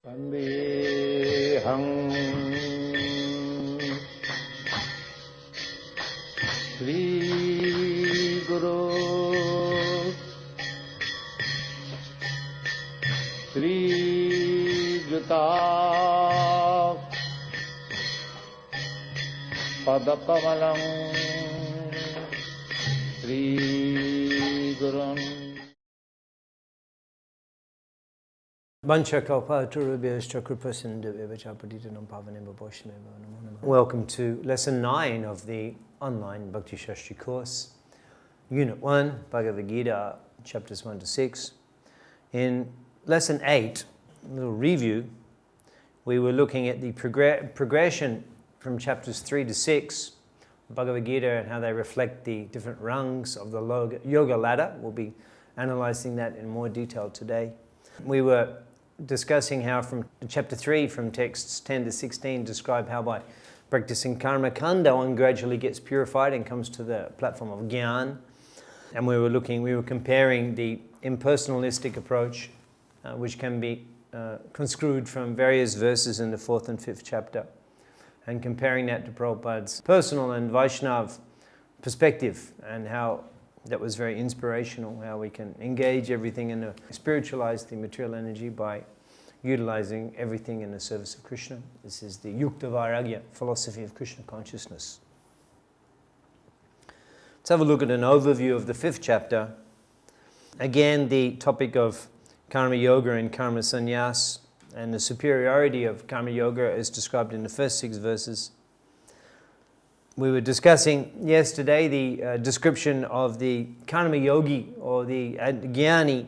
Vandeham Sri Guru Sri Juta Padakamalam Sri Gurun. Welcome to Lesson 9 of the online Bhakti Shastri course, Unit 1, Bhagavad Gita, chapters 1 to 6. In Lesson 8, a little review, we were looking at the progression from chapters 3 to 6, Bhagavad Gita, and how they reflect the different rungs of the yoga ladder. We'll be analyzing that in more detail today. We were discussing how from chapter 3, from texts 10 to 16, describe how by practicing karma kanda one gradually gets purified and comes to the platform of Gyan. And we were comparing the impersonalistic approach, which can be construed from various verses in the 4th and 5th chapter, and comparing that to Prabhupada's personal and Vaishnav perspective, and how that was very inspirational, how we can engage everything and spiritualize the material energy by utilizing everything in the service of Krishna. This is the Yukta Vairagya, philosophy of Krishna consciousness. Let's have a look at an overview of the 5th chapter. Again, the topic of karma yoga and karma sannyas, and the superiority of karma yoga is described in the first 6 verses. We were discussing yesterday the description of the karma yogi, or the jnani,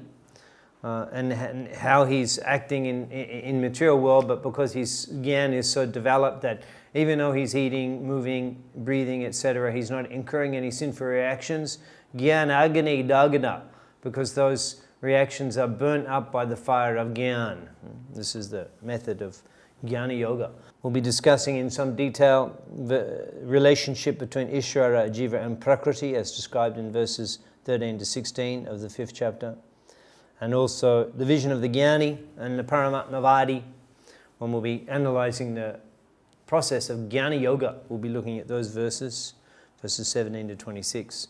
and how he's acting in material world, but because his jnana is so developed that even though he's eating, moving, breathing, etc., he's not incurring any sinful reactions. Jnana agni dagana, because those reactions are burnt up by the fire of jnana. This is the method of jnana yoga. We'll be discussing in some detail the relationship between Ishvara, Jiva and Prakriti as described in verses 13 to 16 of the 5th chapter. And also the vision of the Jnani and the Paramatmavadi. When we'll be analyzing the process of Jnana Yoga, we'll be looking at those verses 17 to 26.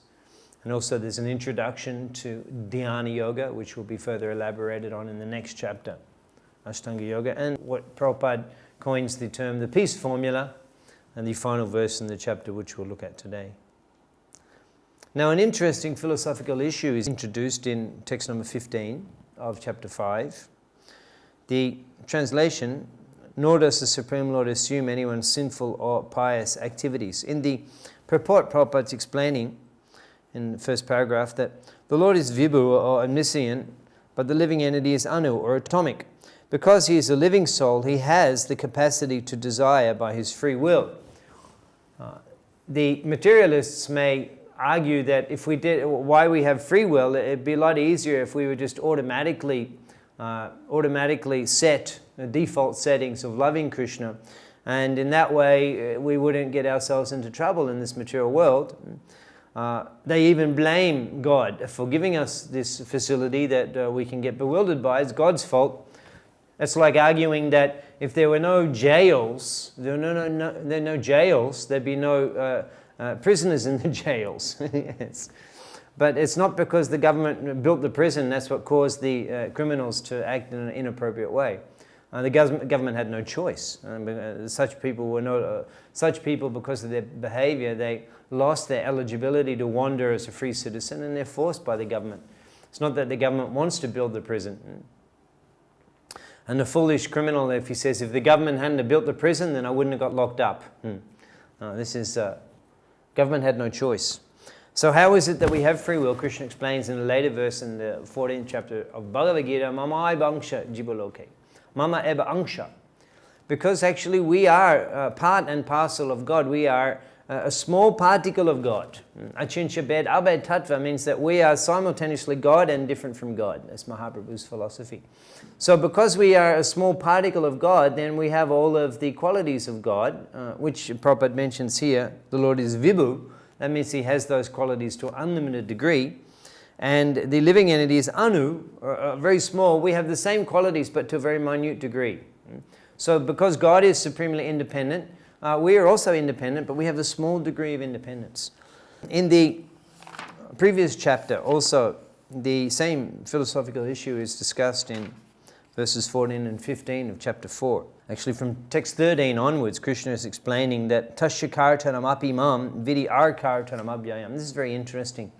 And also there's an introduction to Dhyana Yoga, which will be further elaborated on in the next chapter, Ashtanga Yoga, and what Prabhupada coins the term the peace formula, and the final verse in the chapter which we'll look at today. Now, an interesting philosophical issue is introduced in text number 15 of chapter 5. The translation, nor does the Supreme Lord assume anyone's sinful or pious activities. In the purport, Prabhupada's explaining in the first paragraph that the Lord is Vibhu, or omniscient, but the living entity is Anu, or atomic. Because he is a living soul, he has the capacity to desire by his free will. The materialists may argue that if we did, why we have free will, it'd be a lot easier if we were just automatically set the default settings of loving Krishna, and in that way we wouldn't get ourselves into trouble in this material world. They even blame God for giving us this facility that we can get bewildered by. It's God's fault. It's like arguing that if there were no jails, there'd be no prisoners in the jails. Yes. But it's not because the government built the prison that's what caused the criminals to act in an inappropriate way. The government had no choice. Such people, because of their behavior, they lost their eligibility to wander as a free citizen, and they're forced by the government. It's not that the government wants to build the prison. And the foolish criminal, if he says, if the government hadn't built the prison, then I wouldn't have got locked up. Government had no choice. So how is it that we have free will? Krishna explains in a later verse in the 14th chapter of Bhagavad Gita, Mama eva angsha jivaloke. Mama eva angsha. Because actually we are part and parcel of God. We are a small particle of God. Achincha bed abed tattva means that we are simultaneously God and different from God. That's Mahaprabhu's philosophy. So because we are a small particle of God, then we have all of the qualities of God, which Prabhupada mentions here. The Lord is Vibhu. That means he has those qualities to an unlimited degree. And the living entity is Anu, very small. We have the same qualities but to a very minute degree. So because God is supremely independent, we are also independent, but we have a small degree of independence. In the previous chapter, also, the same philosophical issue is discussed in verses 14 and 15 of chapter 4. Actually, from text 13 onwards, Krishna is explaining that Tasya kartanam api mam vidi ar kartanam abhyayam. This is a very interesting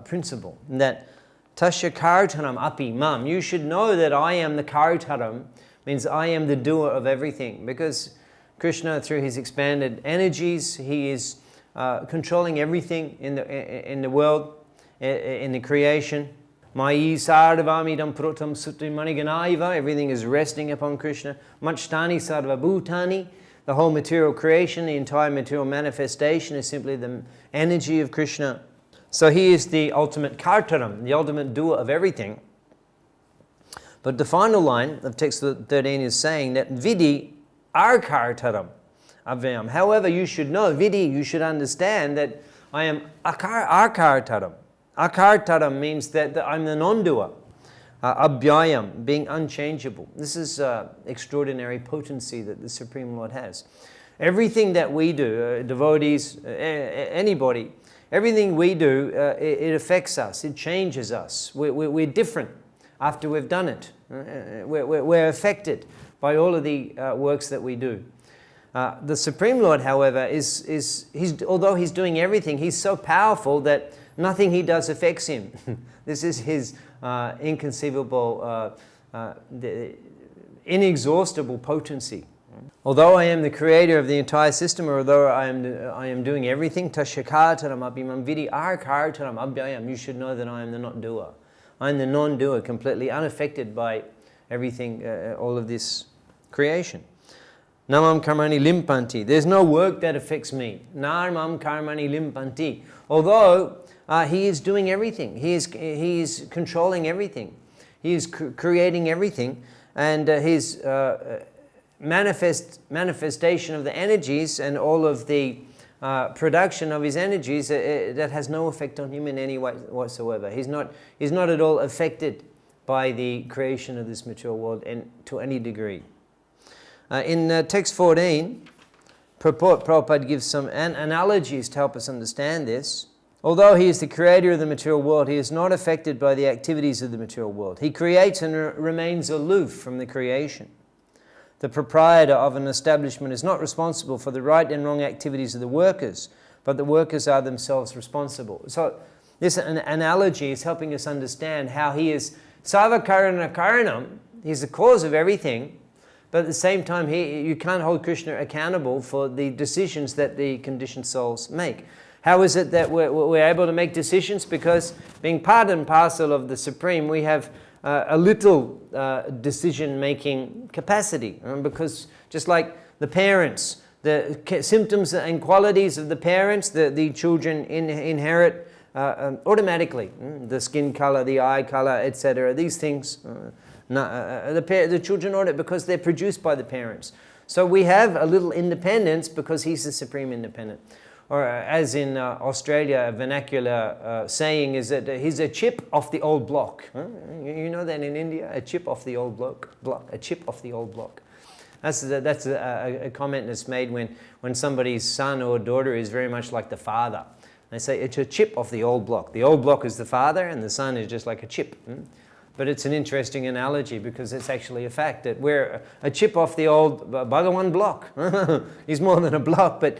principle, that Tasya kartanam api mam, you should know that I am the kartaram, means I am the doer of everything, because Krishna, through his expanded energies, he is controlling everything in the world, in the creation. Mayi sarvamidam prutam sutri maniganaiva, everything is resting upon Krishna. Machstani sarva bhutani, the whole material creation, the entire material manifestation is simply the energy of Krishna. So he is the ultimate kartaram, the ultimate doer of everything. But the final line of text 13 is saying that vidi ar kartaram avyam. However, you should know, vidi, you should understand that I am akartaram. Akartaram means that I'm the non-doer. Abhyayam, being unchangeable. This is extraordinary potency that the Supreme Lord has. Everything that we do, devotees, anybody, everything we do, it affects us, it changes us. We're different after we've done it. We're affected by all of the works that we do. The Supreme Lord, however, although he's doing everything, he's so powerful that nothing he does affects him. This is his inconceivable, inexhaustible potency. Although I am the creator of the entire system, or although I am doing everything, tashyakataram abhimam vidi arkartaram abhyayam, you should know that I am the not doer. I am the non-doer, completely unaffected by everything, all of this creation. Namam karmani limpanti. There's no work that affects me. Narmam karmani limpanti. Although he is doing everything. He is controlling everything. He is creating everything. And his manifestation of the energies and all of the production of his energies, that has no effect on him in any way whatsoever. He's not at all affected by the creation of this material world to any degree. In text 14, Prabhupada gives some analogies to help us understand this. Although he is the creator of the material world, he is not affected by the activities of the material world. He creates and remains aloof from the creation. The proprietor of an establishment is not responsible for the right and wrong activities of the workers, but the workers are themselves responsible. So this analogy is helping us understand how he is sarvakarana karanam, he's the cause of everything, but at the same time you can't hold Krishna accountable for the decisions that the conditioned souls make. How is it that we're able to make decisions? Because being part and parcel of the Supreme, we have a little decision-making capacity. Because just like the parents, the symptoms and qualities of the parents, the children inherit automatically. The skin color, the eye color, etc. These things, the children audit because they're produced by the parents. So we have a little independence because he's the Supreme Independent. Or as in Australia, a vernacular saying is that he's a chip off the old block. You know that in India? A chip off the old block. A chip off the old block. That's a comment that's made when somebody's son or daughter is very much like the father. They say it's a chip off the old block. The old block is the father and the son is just like a chip. But it's an interesting analogy because it's actually a fact that we're a chip off the old Bhagawan block. He's more than a block, but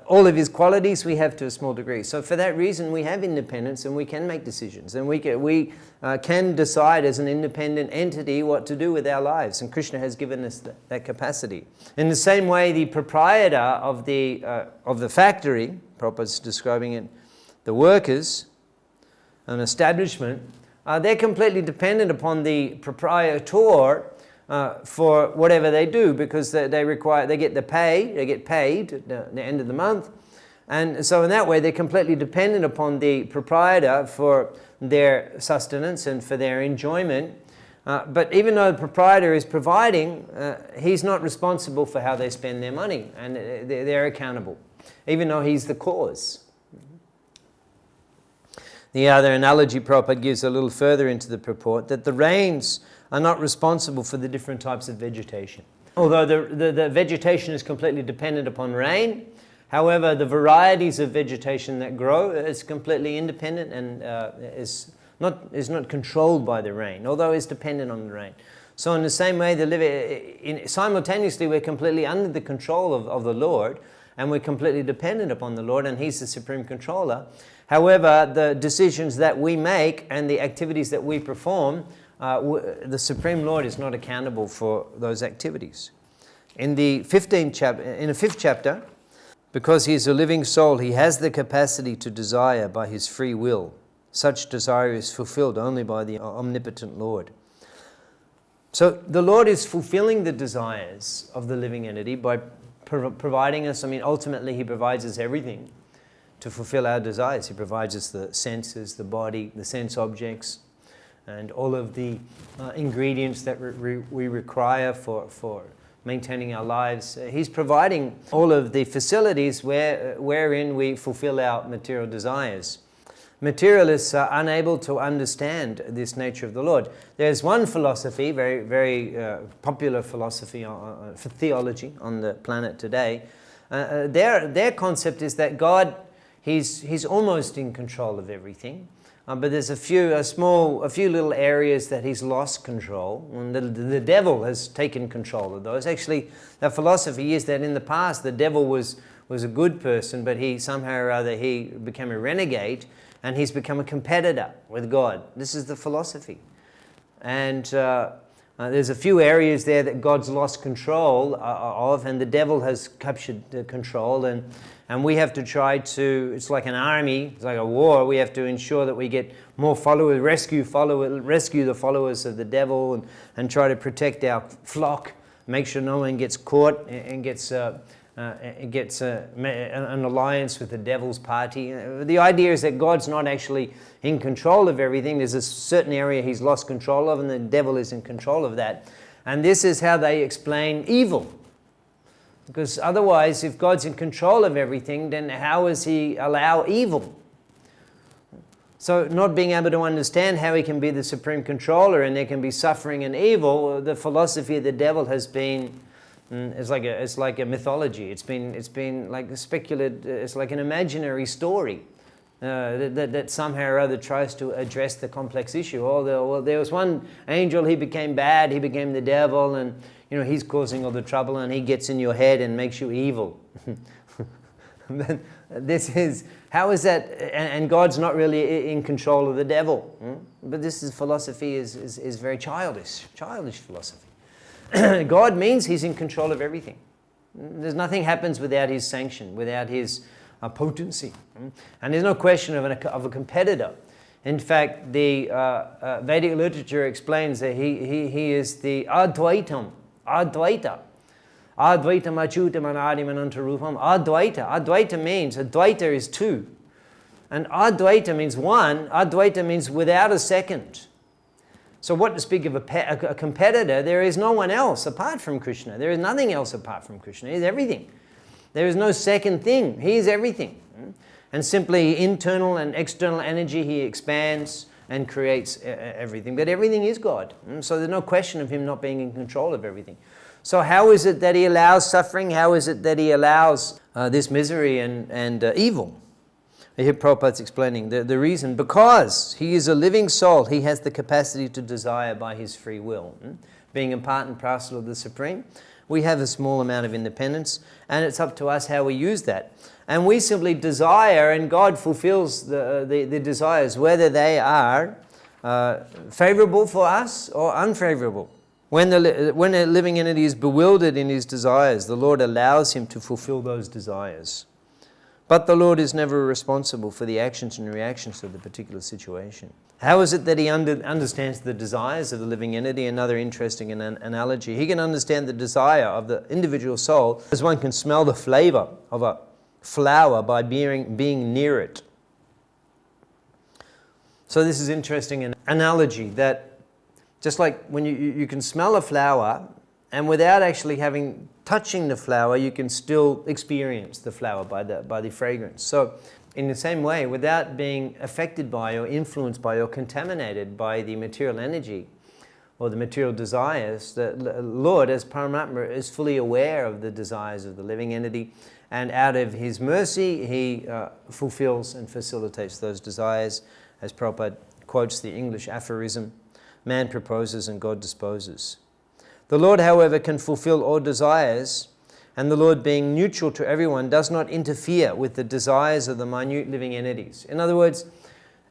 all of his qualities we have to a small degree. So for that reason we have independence and we can make decisions and we can decide as an independent entity what to do with our lives, and Krishna has given us that capacity. In the same way, the proprietor of the factory, Prabhupada's describing it, the workers, an establishment, they're completely dependent upon the proprietor for whatever they do, because they get paid at the end of the month, and so in that way they're completely dependent upon the proprietor for their sustenance and for their enjoyment. But even though the proprietor is providing, he's not responsible for how they spend their money, and they're accountable, even though he's the cause. The other analogy Prabhupada gives a little further into the purport, that the rains are not responsible for the different types of vegetation. Although the vegetation is completely dependent upon rain, however, the varieties of vegetation that grow is completely independent and is not controlled by the rain, although is dependent on the rain. So in the same way, simultaneously we're completely under the control of the Lord, and we're completely dependent upon the Lord, and He's the supreme controller. However, the decisions that we make and the activities that we perform, the Supreme Lord is not accountable for those activities. In the fifth chapter, because He is a living soul, He has the capacity to desire by His free will. Such desire is fulfilled only by the omnipotent Lord. So the Lord is fulfilling the desires of the living entity by providing us, ultimately He provides us everything to fulfill our desires. He provides us the senses, the body, the sense objects, and all of the ingredients that we require for maintaining our lives. He's providing all of the facilities wherein we fulfill our material desires. Materialists are unable to understand this nature of the Lord. There's one philosophy, very, very popular philosophy for theology on the planet today. Their concept is that God, He's almost in control of everything, but there's a few little areas that He's lost control, and the devil has taken control of those. Actually, the philosophy is that in the past the devil was a good person, but he somehow or other he became a renegade, and he's become a competitor with God. This is the philosophy. And there's a few areas there that God's lost control of, and the devil has captured the control, and we have to try to, it's like an army, it's like a war, we have to ensure that we get more followers, rescue the followers of the devil, and try to protect our flock, make sure no one gets caught and gets an alliance with the devil's party. The idea is that God's not actually in control of everything. There's a certain area He's lost control of, and the devil is in control of that. And this is how they explain evil. Because otherwise, if God's in control of everything, then how does He allow evil? So not being able to understand how He can be the supreme controller and there can be suffering and evil, the philosophy of the devil has been it's like a mythology. It's been like a speculative. It's like an imaginary story that somehow or other tries to address the complex issue. Well, there was one angel. He became bad. He became the devil, and he's causing all the trouble, and he gets in your head and makes you evil. How is that? And God's not really in control of the devil. But this philosophy is very childish philosophy. God means He's in control of everything. There's nothing happens without His sanction, without His potency. And there's no question of a competitor. In fact, the Vedic literature explains that he is the Advaita. Advaita achutam anadiman antarupam. Advaita means, Advaita is two. And Advaita means one. Advaita means without a second. So what to speak of a competitor, there is no one else apart from Krishna. There is nothing else apart from Krishna. He is everything. There is no second thing. He is everything. And simply internal and external energy, He expands and creates everything. But everything is God. So there's no question of Him not being in control of everything. So how is it that He allows suffering? How is it that He allows this misery and evil? Here Prabhupada's explaining the reason. Because He is a living soul, He has the capacity to desire by His free will. Being a part and parcel of the Supreme, we have a small amount of independence, and it's up to us how we use that. And we simply desire, and God fulfills the desires, whether they are favorable for us or unfavorable. When a living entity is bewildered in his desires, the Lord allows him to fulfill those desires. But the Lord is never responsible for the actions and reactions of the particular situation. How is it that He understands the desires of the living entity? Another interesting analogy. He can understand the desire of the individual soul as one can smell the flavor of a flower by being near it. So this is interesting an analogy that just like when you can smell a flower, and without actually touching the flower, you can still experience the flower by the fragrance. So in the same way, without being affected by or influenced by or contaminated by the material energy, or the material desires, the Lord, as Paramatma, is fully aware of the desires of the living entity, and out of his mercy, he fulfills and facilitates those desires, as Prabhupada quotes the English aphorism, man proposes and God disposes. The Lord, however, can fulfill all desires, and the Lord, being neutral to everyone, does not interfere with the desires of the minute living entities. In other words,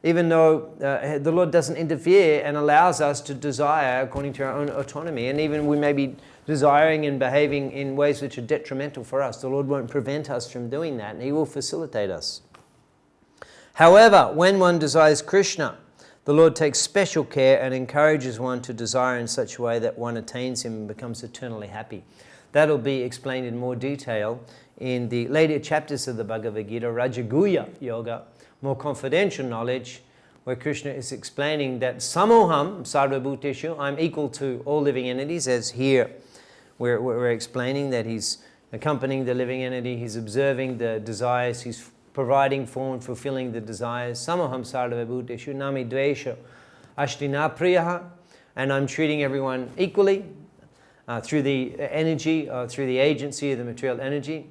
even though the Lord doesn't interfere and allows us to desire according to our own autonomy, and even we may be desiring and behaving in ways which are detrimental for us, the Lord won't prevent us from doing that, and he will facilitate us. However, when one desires Krishna, the Lord takes special care and encourages one to desire in such a way that one attains him and becomes eternally happy. That'll be explained in more detail in the later chapters of the Bhagavad Gita, Rajaguhya Yoga, more confidential knowledge, where Krishna is explaining that samoham sarvabhuteshu, I'm equal to all living entities, as here we're explaining that he's accompanying the living entity, he's observing the desires, he's providing for and fulfilling the desires. Samoham sarvabhuteshu nami dvesha ashtina priyaha, and I'm treating everyone equally through the energy, through the agency of the material energy.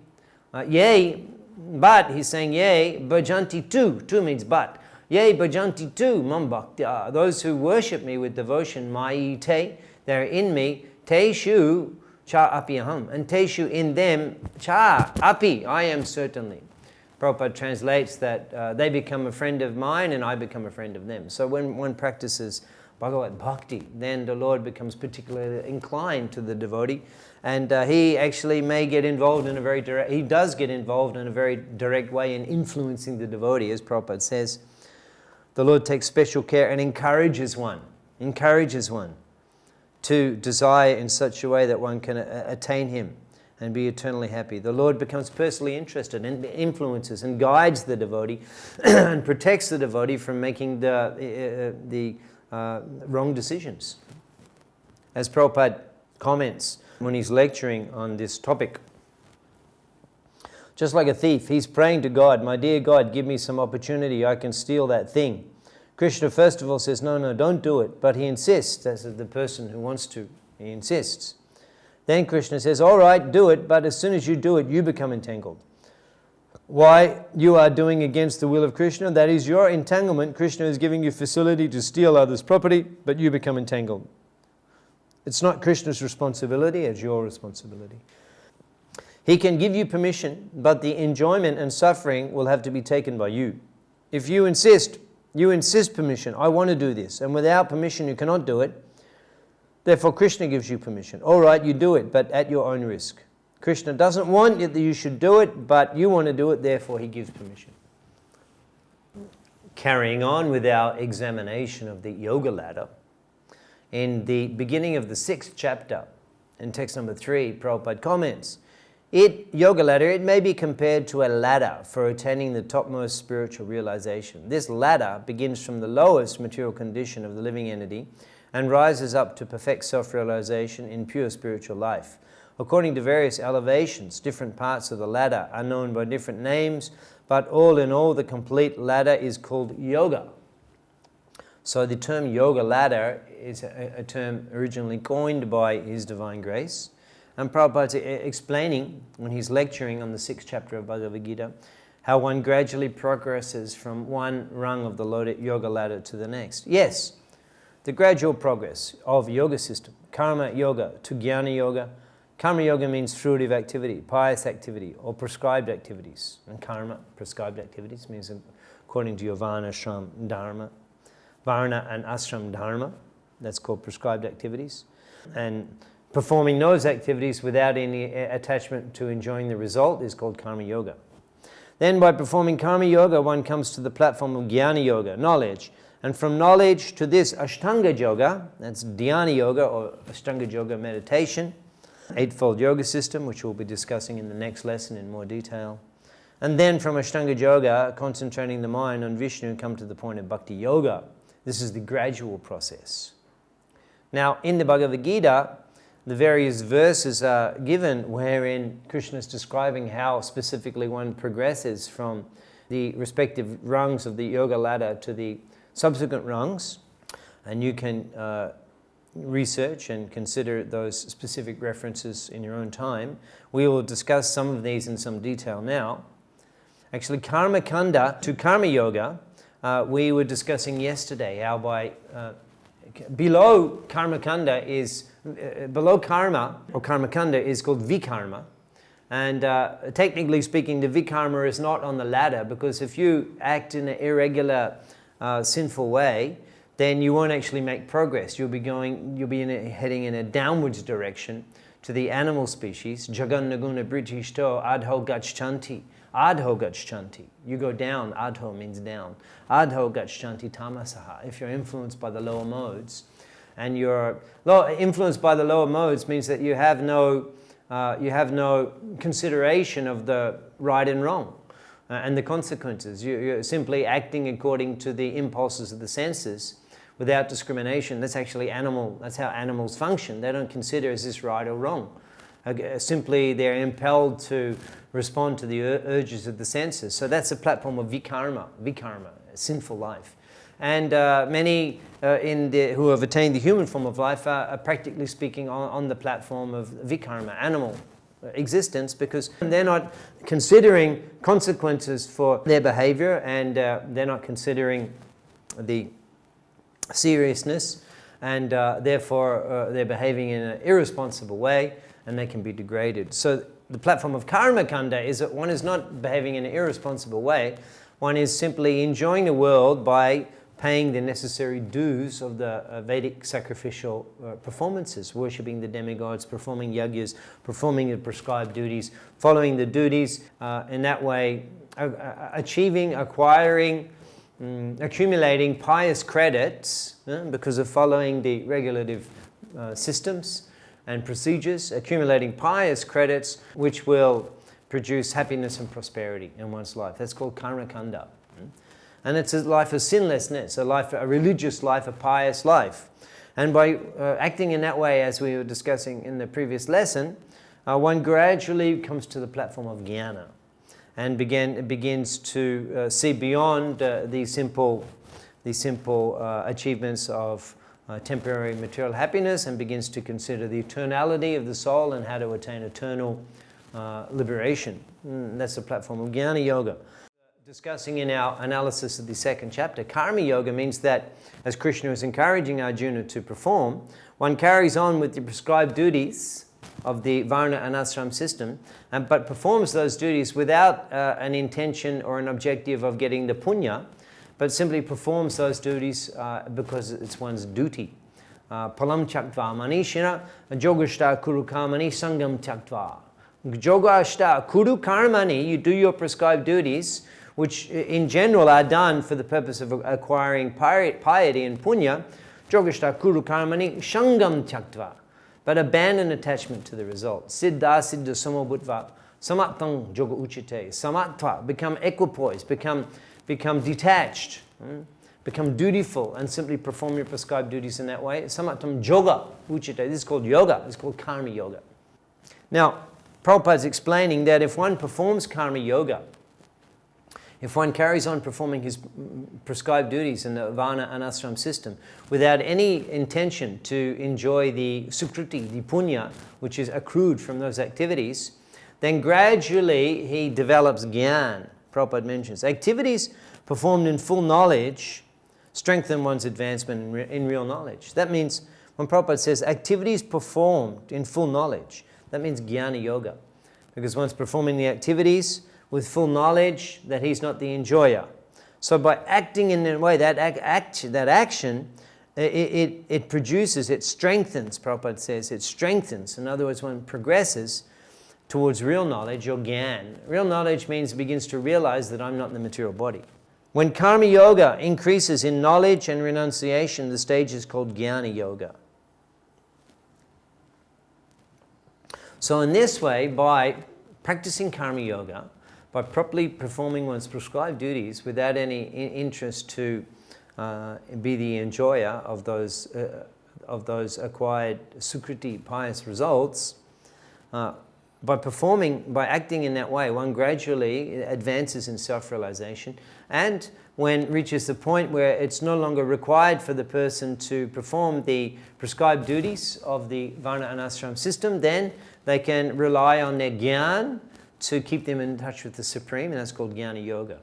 Yea, but he's saying, yea, bhajanti tu means but. Yea, bhajanti tu mam bhaktya, those who worship me with devotion, mai te, they're in me, te shu cha api aham, and te shu in them, cha api, I am certainly. Prabhupada translates that they become a friend of mine and I become a friend of them. So when one practices Bhagavad Bhakti, then the Lord becomes particularly inclined to the devotee, and he actually may get involved in a very direct, he does get involved in a very direct way in influencing the devotee, as Prabhupada says. The Lord takes special care and encourages one to desire in such a way that one can attain him and be eternally happy. The Lord becomes personally interested and influences and guides the devotee and protects the devotee from making the wrong decisions. As Prabhupada comments when he's lecturing on this topic, just like a thief, he's praying to God, my dear God, give me some opportunity, I can steal that thing. Krishna first of all says, no, don't do it, but he insists, as the person who wants to, he insists. Then Krishna says, all right, do it, but as soon as you do it, you become entangled. Why? You are doing against the will of Krishna. That is your entanglement. Krishna is giving you facility to steal others' property, but you become entangled. It's not Krishna's responsibility, it's your responsibility. He can give you permission, but the enjoyment and suffering will have to be taken by you. If you insist permission, I want to do this, and without permission you cannot do it, therefore Krishna gives you permission. All right, you do it, but at your own risk. Krishna doesn't want that you should do it, but you want to do it, therefore he gives permission. Carrying on with our examination of the yoga ladder, in the beginning of the 6th chapter, in text number 3, Prabhupada comments, yoga ladder, it may be compared to a ladder for attaining the topmost spiritual realization. This ladder begins from the lowest material condition of the living entity and rises up to perfect self-realization in pure spiritual life. According to various elevations, different parts of the ladder are known by different names, but all in all, the complete ladder is called yoga. So the term yoga ladder is a term originally coined by His Divine Grace. And Prabhupada's explaining, when he's lecturing on the 6th chapter of Bhagavad Gita, how one gradually progresses from one rung of the yoga ladder to the next. Yes, the gradual progress of yoga system, karma yoga to jnana yoga. Karma yoga means fruitive activity, pious activity, or prescribed activities. And karma, prescribed activities, means according to your varna, ashram, dharma. Varna and ashram dharma, that's called prescribed activities. And performing those activities without any attachment to enjoying the result is called karma yoga. Then by performing karma yoga, one comes to the platform of jnana yoga, knowledge. And from knowledge to this ashtanga yoga, that's dhyana yoga or ashtanga yoga meditation, eightfold yoga system, which we'll be discussing in the next lesson in more detail. And then from ashtanga yoga, concentrating the mind on Vishnu, come to the point of bhakti yoga. This is the gradual process. Now, in the Bhagavad Gita, the various verses are given wherein Krishna is describing how specifically one progresses from the respective rungs of the yoga ladder to the subsequent rungs. And you can research and consider those specific references in your own time. We will discuss some of these in some detail now. Actually, Karma Kanda to Karma Yoga, we were discussing yesterday how by below Karma Kanda is, below Karma or Karma Kanda is called Vikarma. And technically speaking, the Vikarma is not on the ladder, because if you act in an irregular, sinful way, then you won't actually make progress. You'll be heading in a downwards direction to the animal species. Jagannaguna Britishto Adho Gachchanti. Adho Gachchanti. You go down. Adho means down. Adho Gachchanti Tamasaha. If you're influenced by the lower modes, and you're influenced by the lower modes means that you have no consideration of the right and wrong and the consequences. You're simply acting according to the impulses of the senses without discrimination. That's actually animal. That's how animals function. They don't consider, is this right or wrong? Simply they're impelled to respond to the urges of the senses. So that's a platform of vikarma, a sinful life. And many who have attained the human form of life are practically speaking on the platform of vikarma, animal existence, because they're not considering consequences for their behavior, and they're not considering the seriousness, and therefore they're behaving in an irresponsible way, and they can be degraded. So the platform of Karma Kanda is that one is not behaving in an irresponsible way. One is simply enjoying the world by paying the necessary dues of the Vedic sacrificial performances, worshipping the demigods, performing yagyas, performing the prescribed duties, following the duties, in that way achieving, acquiring, accumulating pious credits because of following the regulative systems and procedures, accumulating pious credits which will produce happiness and prosperity in one's life. That's called Karma Kanda. And it's a life of sinlessness, a religious life, a pious life. And by acting in that way, as we were discussing in the previous lesson, one gradually comes to the platform of jnana and begins to see beyond the simple achievements of temporary material happiness, and begins to consider the eternality of the soul and how to attain eternal liberation. That's the platform of Jnana Yoga. Discussing in our analysis of the second chapter, Karma Yoga means that, as Krishna is encouraging Arjuna to perform, one carries on with the prescribed duties of the Varna and Ashram system, but performs those duties without an intention or an objective of getting the punya, but simply performs those duties because it's one's duty. Palam chaktva manishina jogashta kuru kamani sangam chaktva. Jogashta kuru karmani, you do your prescribed duties, which in general are done for the purpose of acquiring piety and punya. Jogashta kuru karmani sangam chaktva. But abandon attachment to the result. Siddha siddha samobhutva samatang yoga uchite. Samatva, become equipoised, become detached, become dutiful, and simply perform your prescribed duties in that way. Samattam yoga uchite. This is called yoga. It's called karma yoga. Now, Prabhupada is explaining that if one performs karma yoga, if one carries on performing his prescribed duties in the Varna and Ashram system without any intention to enjoy the sukriti, the punya, which is accrued from those activities, then gradually he develops jnana. Prabhupada mentions activities performed in full knowledge strengthen one's advancement in real knowledge. That means when Prabhupada says activities performed in full knowledge, that means jnana yoga, because one's performing the activities with full knowledge that he's not the enjoyer. So by acting in a way, that action, it produces, it strengthens, Prabhupada says, it strengthens. In other words, one progresses towards real knowledge, or jnana. Real knowledge means it begins to realize that I'm not in the material body. When karma yoga increases in knowledge and renunciation, the stage is called jnana yoga. So in this way, by practicing karma yoga, by properly performing one's prescribed duties without any interest to be the enjoyer of those acquired sukriti, pious results, by acting in that way, one gradually advances in self-realization, and when reaches the point where it's no longer required for the person to perform the prescribed duties of the Varna and Ashram system, then they can rely on their Gyan to keep them in touch with the Supreme, and that's called Jnana Yoga.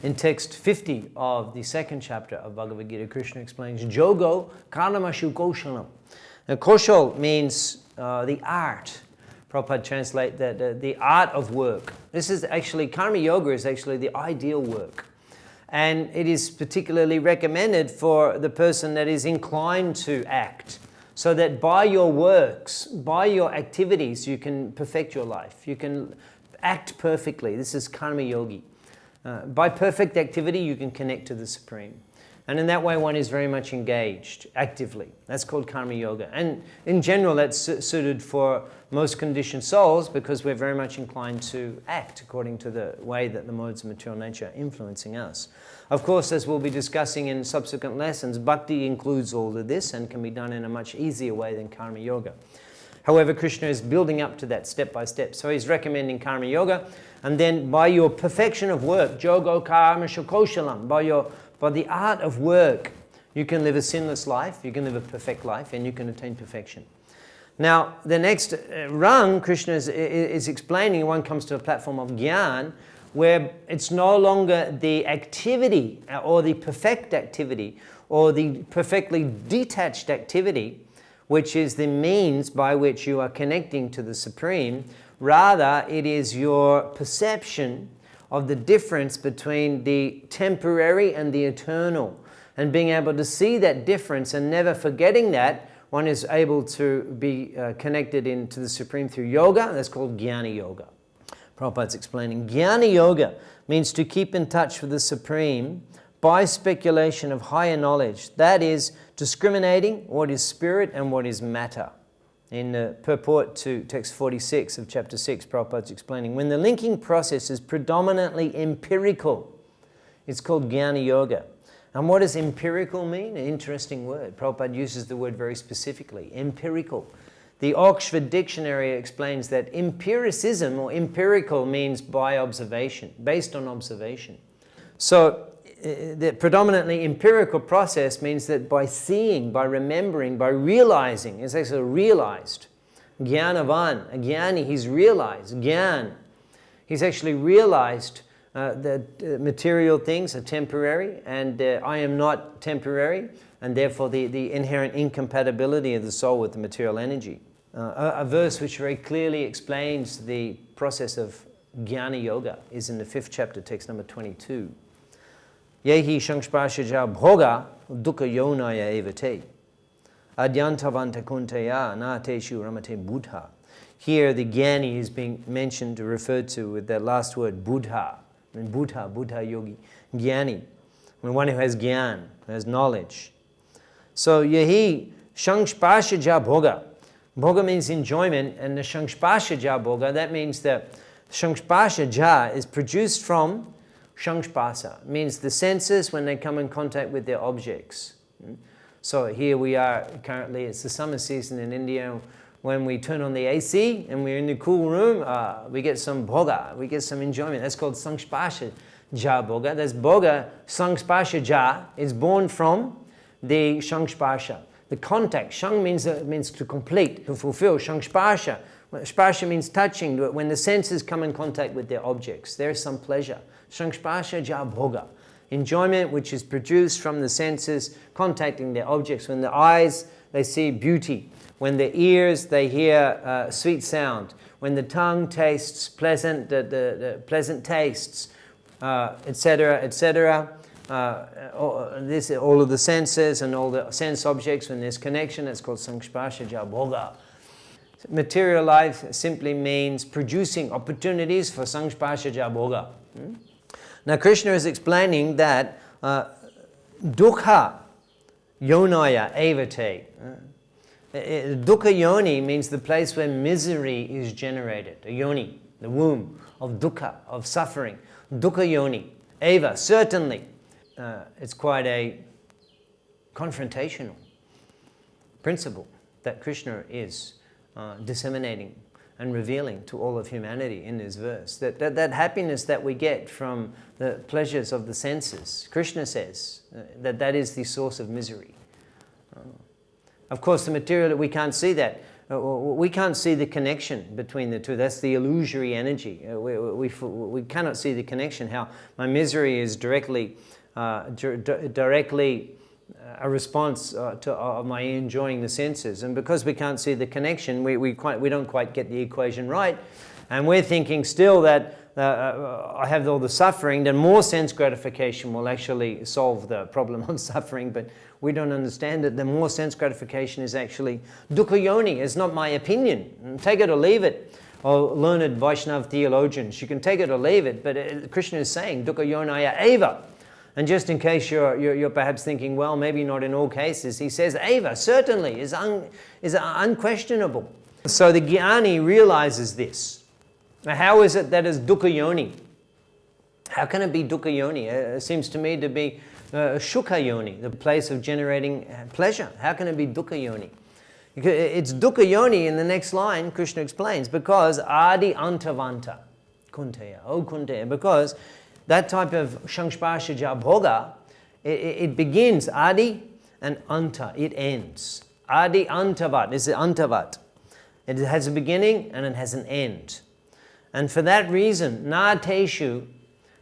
In text 50 of the second chapter of Bhagavad Gita, Krishna explains Jogo Karnamashu Koshalam. Now, Koshal means the art. Prabhupada translate that the art of work. This is actually, Karma Yoga is actually the ideal work. And it is particularly recommended for the person that is inclined to act, so that by your works, by your activities, you can perfect your life. You can act perfectly. This is Karma Yogi. By perfect activity, you can connect to the Supreme. And in that way, one is very much engaged actively. That's called Karma Yoga. And in general, that's suited for most conditioned souls, because we're very much inclined to act according to the way that the modes of material nature are influencing us. Of course, as we'll be discussing in subsequent lessons, bhakti includes all of this and can be done in a much easier way than Karma Yoga. However, Krishna is building up to that step by step. So he's recommending Karma Yoga. And then by your perfection of work, Jogo Karma Shukoshalam, by the art of work, you can live a sinless life, you can live a perfect life, and you can attain perfection. Now, the next rung, Krishna is explaining, one comes to a platform of Gyan, where it's no longer the activity, or the perfect activity, or the perfectly detached activity, which is the means by which you are connecting to the Supreme. Rather, it is your perception of the difference between the temporary and the eternal. And being able to see that difference and never forgetting that, one is able to be connected into the Supreme through yoga. That's called Jnana Yoga. Prabhupada's explaining. Jnana Yoga means to keep in touch with the Supreme by speculation of higher knowledge. That is, discriminating what is spirit and what is matter. In the purport to text 46 of chapter 6, Prabhupada's explaining, when the linking process is predominantly empirical, it's called Jnana Yoga. And what does empirical mean? An interesting word. Prabhupada uses the word very specifically, empirical. The Oxford Dictionary explains that empiricism or empirical means by observation, based on observation. So the predominantly empirical process means that by seeing, by remembering, by realizing, it's actually realized. Jnanavan, a jnani, he's realized. Jnana, he's actually realized that material things are temporary, and I am not temporary, and therefore the inherent incompatibility of the soul with the material energy. A verse which very clearly explains the process of Jnana Yoga is in the 5th chapter, text number 22. Yehi shankspashaja bhoga dukkha yonaya evate adyantavanta kunteya nateshu ramate buddha. Here the Jnani is being mentioned or referred to with that last word, Buddha. I mean, Buddha yogi, Jnani. I mean, one who has Gyan, who has knowledge. So yehi shankspashaja bhoga. Bhoga means enjoyment, and the shankspashaja bhoga, that means that shankspashaja is produced from shankspasa. It means the senses when they come in contact with their objects. So here we are currently, it's the summer season in India. When we turn on the AC and we're in the cool room, we get some bhoga, we get some enjoyment. That's called shankspashaja bhoga. That's bhoga, shankspashaja is born from the shankspasha. The contact, shang means to complete, to fulfill. Shankspasha, spasha means touching. When the senses come in contact with their objects, there is some pleasure. Shankspashaja bhoga, enjoyment which is produced from the senses contacting their objects. When the eyes, they see beauty. When the ears, they hear sweet sound. When the tongue tastes pleasant, the pleasant tastes, etc., etc. All of the senses and all the sense objects, when there's connection, it's called shankspashaja bhoga. Material life simply means producing opportunities for shankspashaja bhoga. Now Krishna is explaining that dukkha yonaya evate. Dukkha yoni means the place where misery is generated. A yoni, the womb of dukkha, of suffering. Dukkha yoni, eva, certainly. It's quite a confrontational principle that Krishna is disseminating and revealing to all of humanity in this verse. That happiness that we get from the pleasures of the senses, Krishna says that is the source of misery. Of course, the material, we can't see that. We can't see the connection between the two. That's the illusory energy. We cannot see the connection, how my misery is directly a response to my enjoying the senses. And because we can't see the connection, we don't quite get the equation right. And we're thinking still that I have all the suffering, then more sense gratification will actually solve the problem of suffering. But we don't understand that the more sense gratification is actually dukkha yoni. It's not my opinion. Take it or leave it. Or learned Vaishnav theologians, you can take it or leave it, but Krishna is saying dukkha yonaya eva. And just in case you're perhaps thinking, well, maybe not in all cases, he says eva, certainly, is unquestionable. So the jnani realizes this. Now, how is it that is dukkha yoni? How can it be dukkha yoni? It seems to me to be sukha yoni, the place of generating pleasure. How can it be dukkha yoni? It's dukkha yoni in the next line, Krishna explains, because adi antavanta, kunteya, oh kunteya, because that type of shangsparshaja bhoga, it begins adi and anta, it ends. Adi antavat, is antavat. It has a beginning and it has an end. And for that reason, na teshu,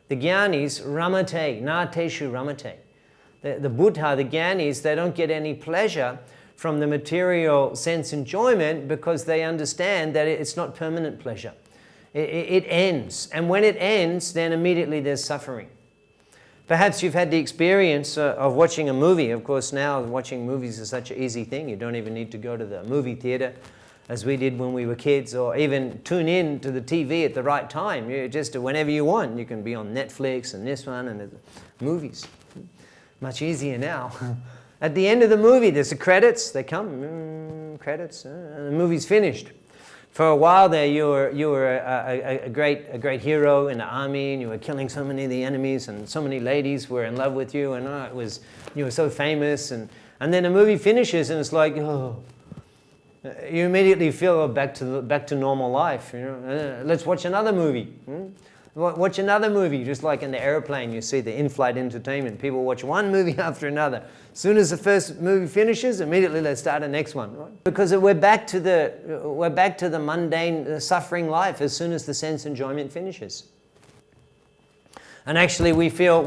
the jnanis ramate, na teshu ramate. The Buddha, the jnanis, they don't get any pleasure from the material sense enjoyment because they understand that it's not permanent pleasure. It ends. And when it ends, then immediately there's suffering. Perhaps you've had the experience of watching a movie. Of course, now watching movies is such an easy thing. You don't even need to go to the movie theater as we did when we were kids, or even tune in to the TV at the right time. You just whenever you want. You can be on Netflix and this one and the movies. Much easier now. At the end of the movie, there's the credits. They come, credits, and the movie's finished. For a while there, you were a great hero in the army, and you were killing so many of the enemies, and so many ladies were in love with you, and you were so famous. And then the movie finishes, and it's like, oh, you immediately feel back to normal life. Let's watch another movie. Watch another movie, just like in the airplane, you see the in-flight entertainment. People watch one movie after another. As soon as the first movie finishes, immediately let's start the next one. Right? Because we're back to the mundane, suffering life as soon as the sense enjoyment finishes. And actually, we feel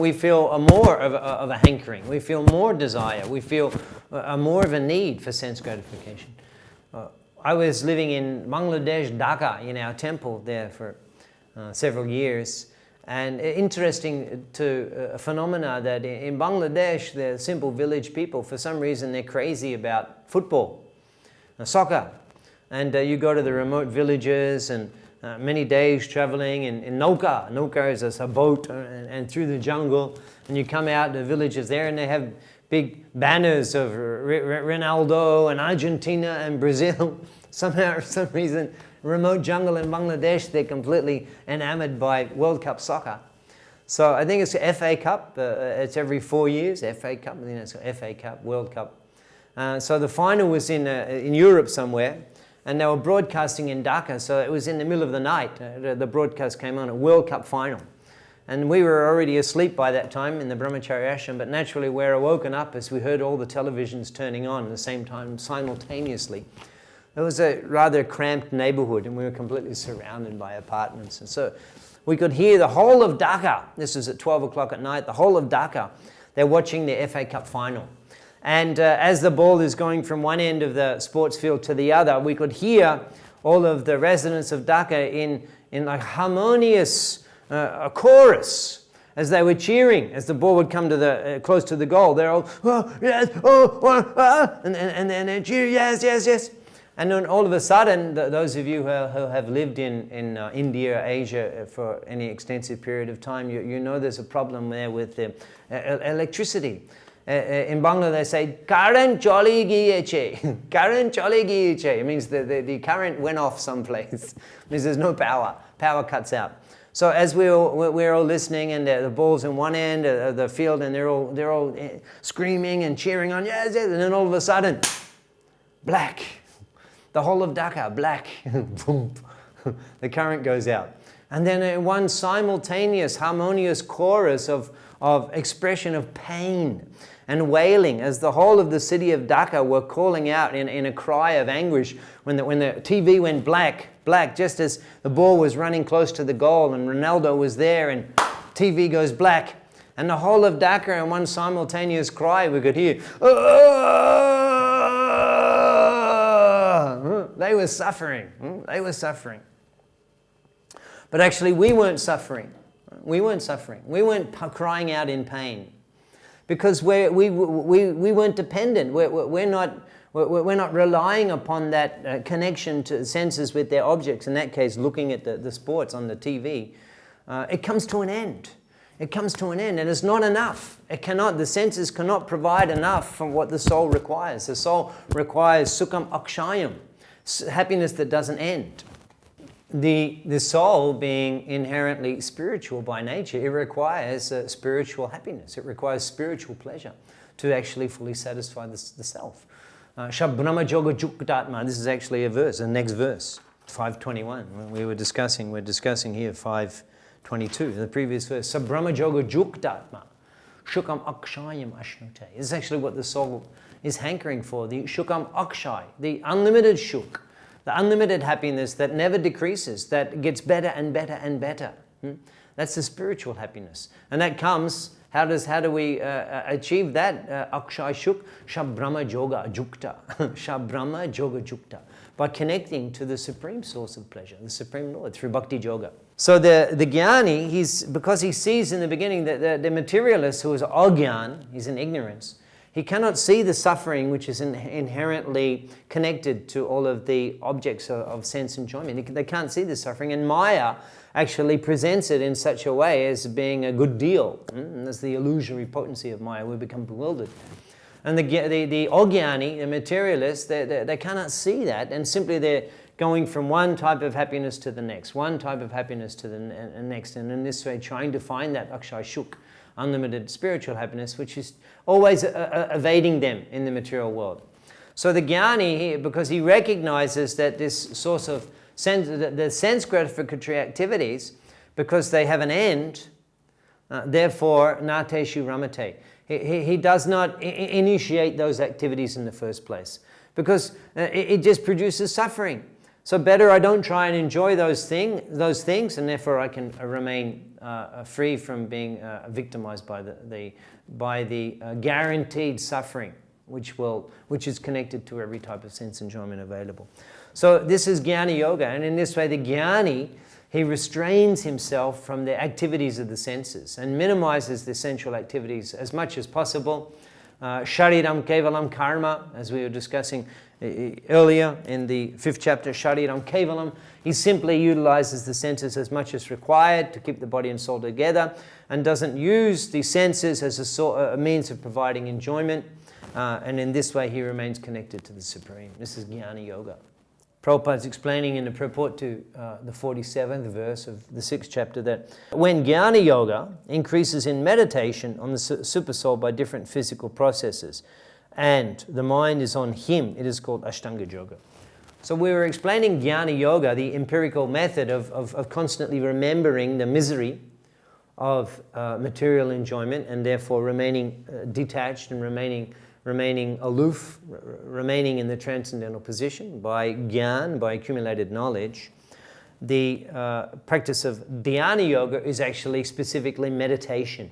a more of a hankering. We feel more desire. We feel more of a need for sense gratification. I was living in Bangladesh, Dhaka, in our temple there for several years, and interesting to a phenomena that in Bangladesh, the simple village people, for some reason, they're crazy about football, soccer, and you go to the remote villages and many days traveling in Nauka. Nauka is a boat and through the jungle, and you come out the villages there, and they have big banners of Ronaldo and Argentina and Brazil. Somehow, for some reason, remote jungle in Bangladesh, they're completely enamored by World Cup soccer. So I think it's the FA Cup. It's every 4 years, FA Cup. I think it's FA Cup, World Cup. So the final was in Europe somewhere, and they were broadcasting in Dhaka. So it was in the middle of the night. The broadcast came on, a World Cup final. And we were already asleep by that time in the Brahmacharya ashram, but naturally we were woken up as we heard all the televisions turning on at the same time, simultaneously. It was a rather cramped neighborhood, and we were completely surrounded by apartments. And so we could hear the whole of Dhaka. This was at 12 o'clock at night. The whole of Dhaka, they're watching the FA Cup final. And as the ball is going from one end of the sports field to the other, we could hear all of the residents of Dhaka in like harmonious a chorus as they were cheering as the ball would come to close to the goal. They're all, oh, yes, and then they cheer, yes, yes, yes. And then all of a sudden, those of you who have lived in India, Asia for any extensive period of time, you know there's a problem there with electricity. In Bangla they say, current choli giyeche. Current choli giyeche. It means the current went off someplace. It means there's no power. Power cuts out. So as we're all listening, and the ball's in one end of the field, and they're all screaming and cheering on, yes, yes, and then all of a sudden, black. The whole of Dhaka, black. Boom. The current goes out. And then one simultaneous, harmonious chorus of expression of pain and wailing as the whole of the city of Dhaka were calling out in a cry of anguish when the TV went black, just as the ball was running close to the goal and Ronaldo was there and TV goes black. And the whole of Dhaka in one simultaneous cry we could hear. They were suffering. They were suffering. But actually we weren't suffering. We weren't suffering. We weren't crying out in pain. Because we weren't dependent. We're not relying upon that connection to senses with their objects. In that case, looking at the sports on the TV. It comes to an end. It comes to an end, and it's not enough. The senses cannot provide enough from what the soul requires. The soul requires sukham akshayam, happiness that doesn't end. The soul, being inherently spiritual by nature, it requires spiritual happiness. It requires spiritual pleasure to actually fully satisfy the self. Brahma Yoga Juktatma. This is actually a verse, the next verse, 521. We're discussing here 522, the previous verse. Brahma Yoga Juktatma. Shukam Akshayam Ashnute. This is actually what the soul is hankering for. The Shukam Akshay, the unlimited Shuk. The unlimited happiness that never decreases, that gets better and better and better. That's the spiritual happiness. And that comes, how do we achieve that? Akshay Shuk, Shabrahma Yoga Jukta. Shabrahma Yoga Jukta. By connecting to the supreme source of pleasure, the Supreme Lord, through Bhakti Yoga. So the Jnani, because he sees in the beginning that the materialist who is agyan, he's in ignorance, he cannot see the suffering which is inherently connected to all of the objects of sense enjoyment. They can't see the suffering, and Maya actually presents it in such a way as being a good deal. And that's the illusory potency of Maya. We become bewildered. And the Ajnani, the materialist, they cannot see that, and simply they're going from one type of happiness to the next, one type of happiness to the next, and in this way trying to find that Akshay Shuk, unlimited spiritual happiness, which is always evading them in the material world. So the Jnani, because he recognizes that this source of the sense gratificatory activities, because they have an end, therefore, nateshu ramate. He does not initiate those activities in the first place, because it just produces suffering. So better I don't try and enjoy those things, and therefore I can remain free from being victimized by the guaranteed suffering, which is connected to every type of sense enjoyment available. So this is Jnana Yoga, and in this way the Jnani, he restrains himself from the activities of the senses and minimizes the sensual activities as much as possible. Shariram Kevalam Karma, as we were discussing earlier in the 5th chapter, Shariram Kevalam, he simply utilizes the senses as much as required to keep the body and soul together, and doesn't use the senses as a means of providing enjoyment, and in this way he remains connected to the Supreme. This is Jnana Yoga. Prabhupada's explaining in the purport to the 47th verse of the 6th chapter that when Jnana Yoga increases in meditation on the super soul by different physical processes, and the mind is on him, it is called Ashtanga Yoga. So we were explaining Jnana Yoga, the empirical method of constantly remembering the misery of material enjoyment, and therefore remaining detached and remaining aloof, remaining in the transcendental position by jnana, by accumulated knowledge. The practice of dhyana yoga is actually specifically meditation,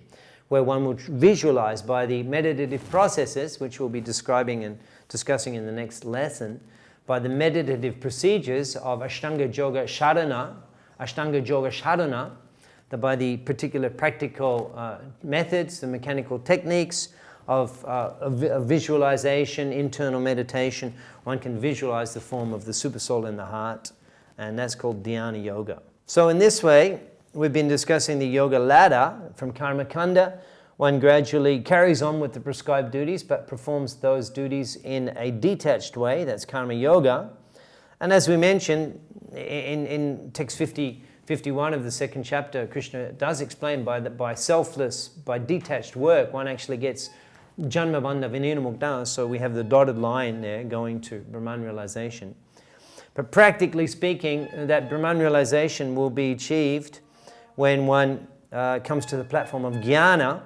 where one will visualize by the meditative processes, which we'll be describing and discussing in the next lesson, by the meditative procedures of Ashtanga Yoga Sadhana, by the particular practical methods, the mechanical techniques of visualization, internal meditation. One can visualize the form of the Supersoul in the heart, and that's called Dhyana Yoga. So in this way, we've been discussing the yoga ladder from Karma Kanda. One gradually carries on with the prescribed duties, but performs those duties in a detached way. That's Karma Yoga. And as we mentioned, in text 51 of the 2nd chapter, Krishna does explain by selfless, by detached work, one actually gets Janma Bandha Vinena Mukta, so we have the dotted line there going to Brahman realization. But practically speaking, that Brahman realization will be achieved when one comes to the platform of jnana,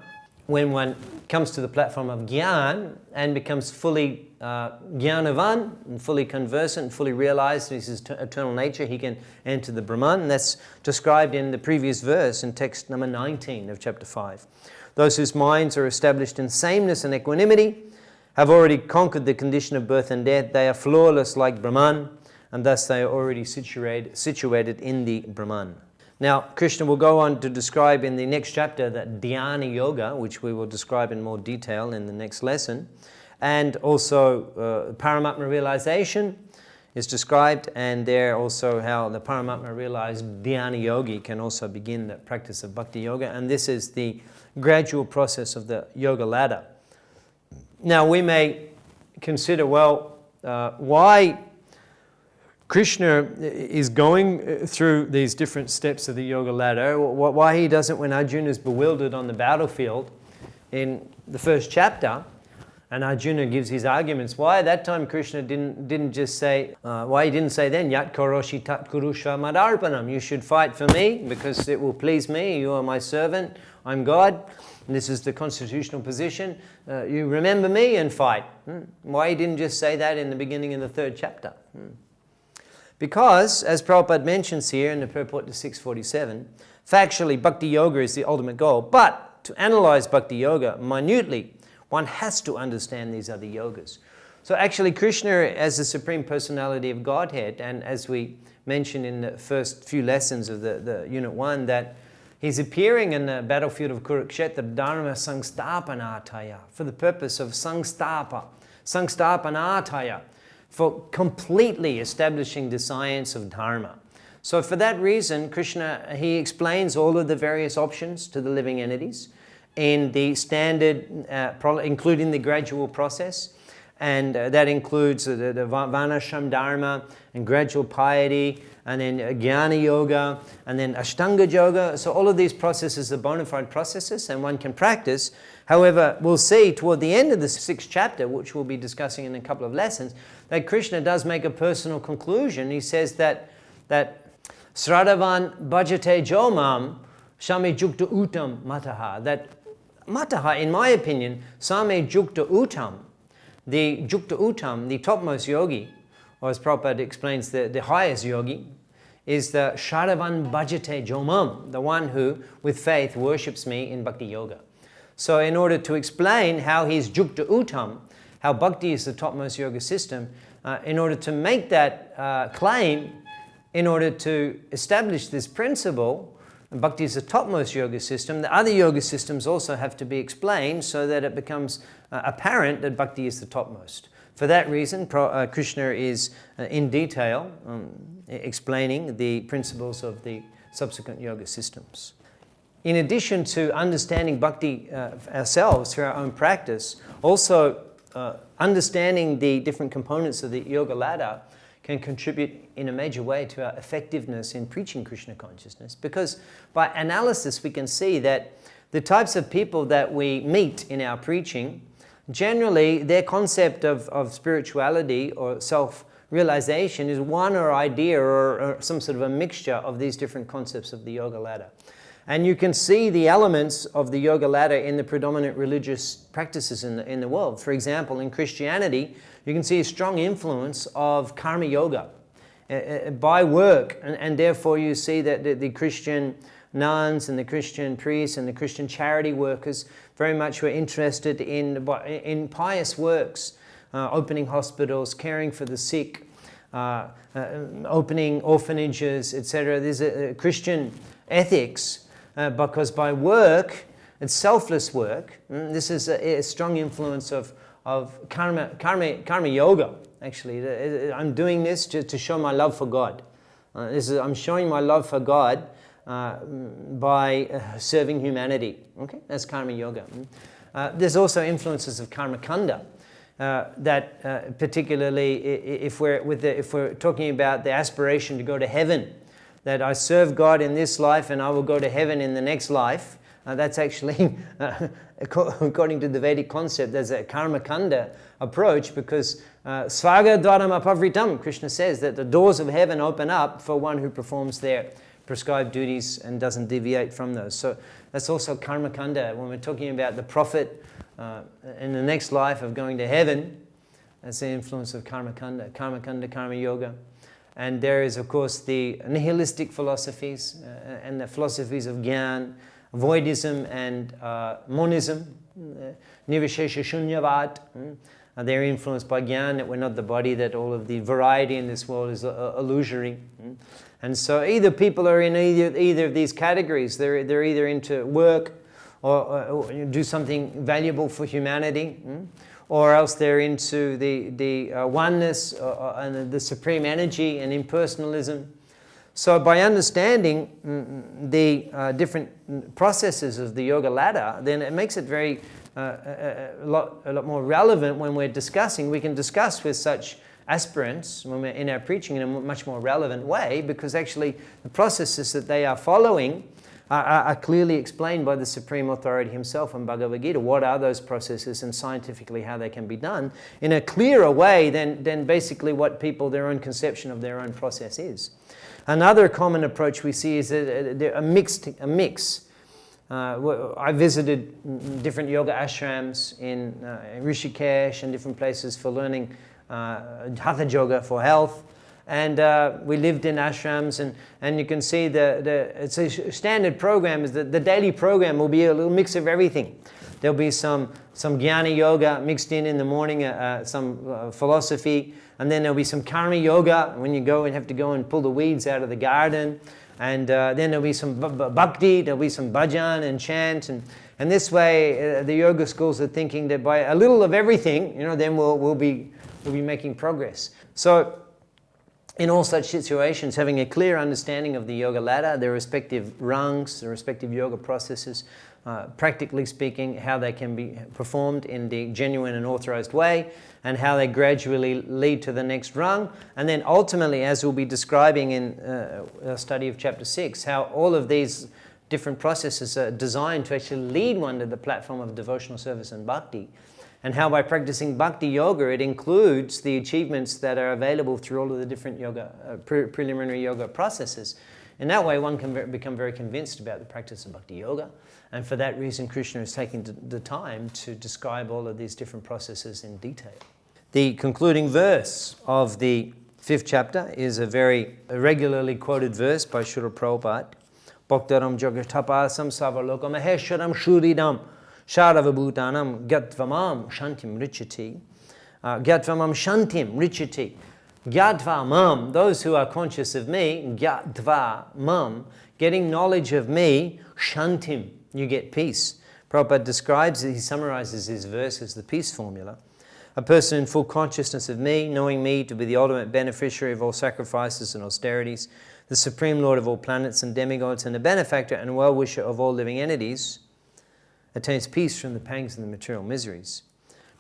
when one comes to the platform of jnana and becomes fully jnanavan, and fully conversant, and fully realized in his eternal nature, he can enter the Brahman. And that's described in the previous verse in text number 19 of chapter 5. Those whose minds are established in sameness and equanimity have already conquered the condition of birth and death. They are flawless like Brahman, and thus they are already situated in the Brahman. Now, Krishna will go on to describe in the next chapter that Dhyana Yoga, which we will describe in more detail in the next lesson, and also Paramatma realization is described, and there also how the Paramatma realized Dhyana Yogi can also begin the practice of Bhakti Yoga, and this is the gradual process of the Yoga ladder. Now, we may consider, well, why Krishna is going through these different steps of the yoga ladder, why he doesn't, when Arjuna is bewildered on the battlefield in the first chapter, and Arjuna gives his arguments, why at that time Krishna didn't just say, why he didn't say then, Yat koroshi tat kurusha madarpanam, you should fight for me because it will please me, you are my servant, I'm God, and this is the constitutional position, you remember me and fight. Why he didn't just say that in the beginning of the third chapter? Because, as Prabhupada mentions here in the purport to 647, factually Bhakti Yoga is the ultimate goal. But to analyze Bhakti Yoga minutely, one has to understand these other yogas. So actually Krishna as the Supreme Personality of Godhead, and as we mentioned in the first few lessons of the Unit 1, that he's appearing in the battlefield of Kurukshetra, Dharma Sangstapanataya, for the purpose of Sangstapanataya, for completely establishing the science of Dharma. So for that reason, Krishna, he explains all of the various options to the living entities in the standard, including the gradual process, and that includes the Varnashram Dharma and gradual piety, and then Jnana Yoga, and then Ashtanga Yoga. So all of these processes are bona fide processes, and one can practice. However, we'll see toward the end of the 6th chapter, which we'll be discussing in a couple of lessons, that Krishna does make a personal conclusion. He says that Sradavan bhajate jomam same jukta utam mataha. That mataha, in my opinion, same jukta utam, the jukta utam, the topmost yogi, or as Prabhupada explains, the highest yogi, is the Sradavan bhajate jomam, the one who, with faith, worships me in Bhakti Yoga. So in order to explain how he's jukta utam, how Bhakti is the topmost yoga system, in order to make that claim, in order to establish this principle, Bhakti is the topmost yoga system, the other yoga systems also have to be explained so that it becomes apparent that Bhakti is the topmost. For that reason, Krishna is in detail explaining the principles of the subsequent yoga systems. In addition to understanding Bhakti ourselves through our own practice, also understanding the different components of the yoga ladder can contribute in a major way to our effectiveness in preaching Krishna consciousness. Because by analysis we can see that the types of people that we meet in our preaching, generally their concept of spirituality or self-realization is one or idea or some sort of a mixture of these different concepts of the yoga ladder. And you can see the elements of the yoga ladder in the predominant religious practices in the world. For example, in Christianity, you can see a strong influence of karma yoga by work. And therefore you see that the Christian nuns and the Christian priests and the Christian charity workers very much were interested in pious works, opening hospitals, caring for the sick, opening orphanages, etc. There's a Christian ethics. Because by work, it's selfless work. This is a strong influence of karma yoga, actually. I'm doing this to show my love for God. I'm showing my love for God by serving humanity. Okay, that's karma yoga. There's also influences of karma kanda. That particularly if we're talking about the aspiration to go to heaven, that I serve God in this life and I will go to heaven in the next life. That's actually, according to the Vedic concept, there's a karma kanda approach because Svaga dvaram apavritam, Krishna says that the doors of heaven open up for one who performs their prescribed duties and doesn't deviate from those. So that's also karma kanda. When we're talking about the profit in the next life of going to heaven, that's the influence of karma kanda, karma yoga. And there is, of course, the nihilistic philosophies and the philosophies of Gyan, voidism and monism, nirvishesha shunyavad. They're influenced by Gyan, that we're not the body, that all of the variety in this world is illusory. And so either people are in either of these categories. They're either into work or do something valuable for humanity, or else they're into the oneness and the supreme energy and impersonalism. So by understanding the different processes of the yoga ladder, then it makes it very a lot more relevant when we're discussing. We can discuss with such aspirants when we're in our preaching in a much more relevant way, because actually the processes that they are following are clearly explained by the Supreme Authority himself in Bhagavad Gita. What are those processes and scientifically how they can be done in a clearer way than basically what their own conception of their own process is. Another common approach we see is a mix. I visited different yoga ashrams in Rishikesh and different places for learning Hatha Yoga for health. And we lived in ashrams, and you can see it's a standard program is that the daily program will be a little mix of everything. There'll be some jnana yoga mixed in the morning, some philosophy, and then there'll be some karma yoga when you go and have to go and pull the weeds out of the garden. And then there'll be some bhakti, there'll be some bhajan and chant. And this way, the yoga schools are thinking that by a little of everything, then we'll be making progress. So in all such situations, having a clear understanding of the yoga ladder, their respective rungs, the respective yoga processes, practically speaking, how they can be performed in the genuine and authorized way, and how they gradually lead to the next rung. And then ultimately, as we'll be describing in a study of chapter 6, how all of these different processes are designed to actually lead one to the platform of devotional service and bhakti. And how by practicing bhakti yoga, it includes the achievements that are available through all of the different yoga, preliminary yoga processes. In that way, one can become very convinced about the practice of bhakti yoga. And for that reason, Krishna is taking the time to describe all of these different processes in detail. The concluding verse of the 5th chapter is a very regularly quoted verse by Srila Prabhupada. Bhaktaram jagatapasam savarloka maheshwaram shuridam Sharavabhutanam Gyatvamam Shantim Richati. Gyatvamam Shantim Richati. Gyatvamam, those who are conscious of me, Gyatvamam, getting knowledge of me, Shantim, you get peace. Prabhupada describes, he summarizes his verse as the peace formula. A person in full consciousness of me, knowing me to be the ultimate beneficiary of all sacrifices and austerities, the supreme lord of all planets and demigods, and the benefactor and well-wisher of all living entities, attains peace from the pangs and the material miseries.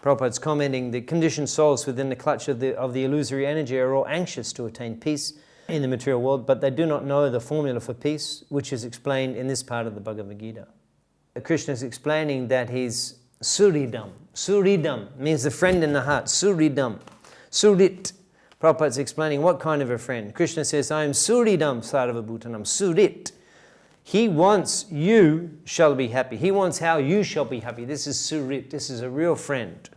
Prabhupada's commenting, the conditioned souls within the clutch of the illusory energy are all anxious to attain peace in the material world, but they do not know the formula for peace, which is explained in this part of the Bhagavad Gita. Krishna is explaining that he's Suridam. Suridam means the friend in the heart. Suridam. Surit. Prabhupada's explaining what kind of a friend. Krishna says, I am Suridam Sarvabhutanam. Surit. He wants you shall be happy. He wants how you shall be happy. This is Surit. This is a real friend.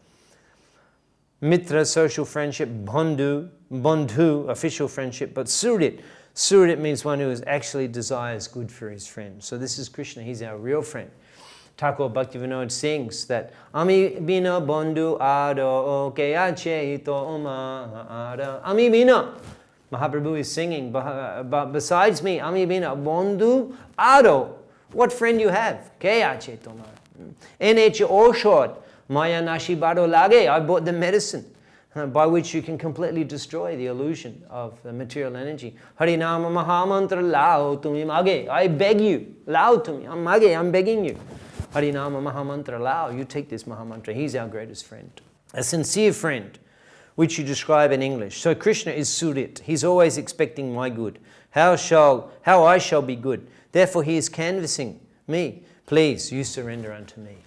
Mitra, social friendship. Bandhu, official friendship. But Surit. Surit means one who actually desires good for his friend. So this is Krishna. He's our real friend. Thakur Bhaktivinoda sings that Ami bina bandhu ado ke ache ito umara. Ami bina. Mahaprabhu is singing, but besides me, Ami bina bandhu ado. What friend you have? Ke ache tomar. Eneche oshod. Maya nashi bado lage. I bought the medicine by which you can completely destroy the illusion of the material energy. Harinama Mahamantra lao tumi mage. I beg you, lao tumi. I'm begging you. Harinama Mahamantra lao. You take this Mahamantra. He's our greatest friend. A sincere friend, which you describe in English. So Krishna is Surit. He's always expecting my good. How I shall be good. Therefore he is canvassing me. Please, you surrender unto me.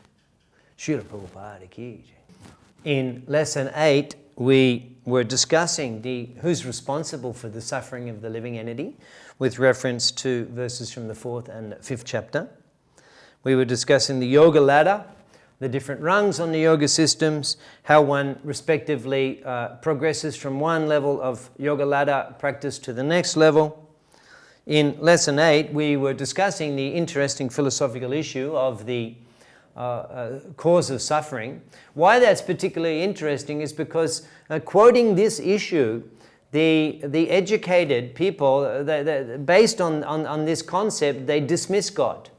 Srila Prabhupada ki jai. In lesson 8, we were discussing who's responsible for the suffering of the living entity with reference to verses from the 4th and 5th chapter. We were discussing the yoga ladder, the different rungs on the yoga systems, how one respectively progresses from one level of yoga ladder practice to the next level. In lesson 8, we were discussing the interesting philosophical issue of the cause of suffering. Why that's particularly interesting is because quoting this issue, the educated people, based on this concept, they dismiss God.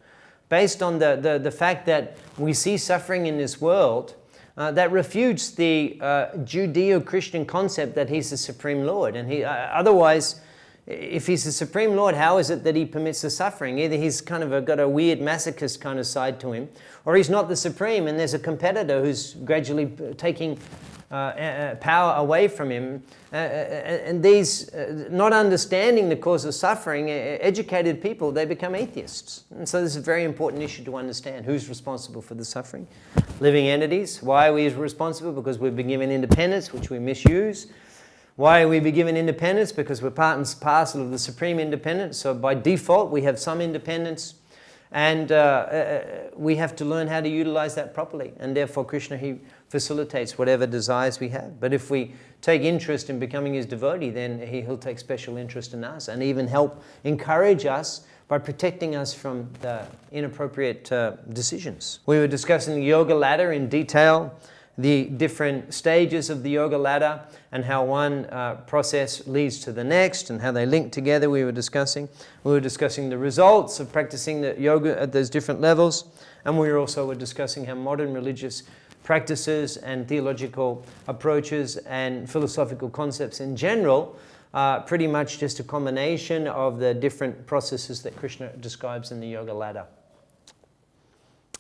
Based on the fact that we see suffering in this world, that refutes the Judeo-Christian concept that he's the Supreme Lord. And he otherwise, if he's the Supreme Lord, how is it that he permits the suffering? Either he's kind of got a weird masochist kind of side to him, or he's not the Supreme and there's a competitor who's gradually taking power away from him. And these, not understanding the cause of suffering, educated people, they become atheists. And so this is a very important issue to understand. Who's responsible for the suffering? Living entities. Why are we responsible? Because we've been given independence, which we misuse. Why are we given independence? Because we're part and parcel of the supreme independence. So by default, we have some independence. And we have to learn how to utilize that properly. And therefore, Krishna, he facilitates whatever desires we have. But if we take interest in becoming his devotee, then he'll take special interest in us and even help encourage us by protecting us from the inappropriate decisions. We were discussing the yoga ladder in detail, the different stages of the yoga ladder and how one process leads to the next and how they link together. We were discussing the results of practicing the yoga at those different levels, and we were discussing how modern religious practices and theological approaches and philosophical concepts in general are pretty much just a combination of the different processes that Krishna describes in the yoga ladder.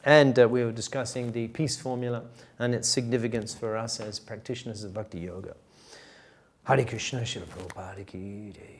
And we were discussing the peace formula and its significance for us as practitioners of Bhakti Yoga. Hare Krishna, Srila Prabhupada ki jai.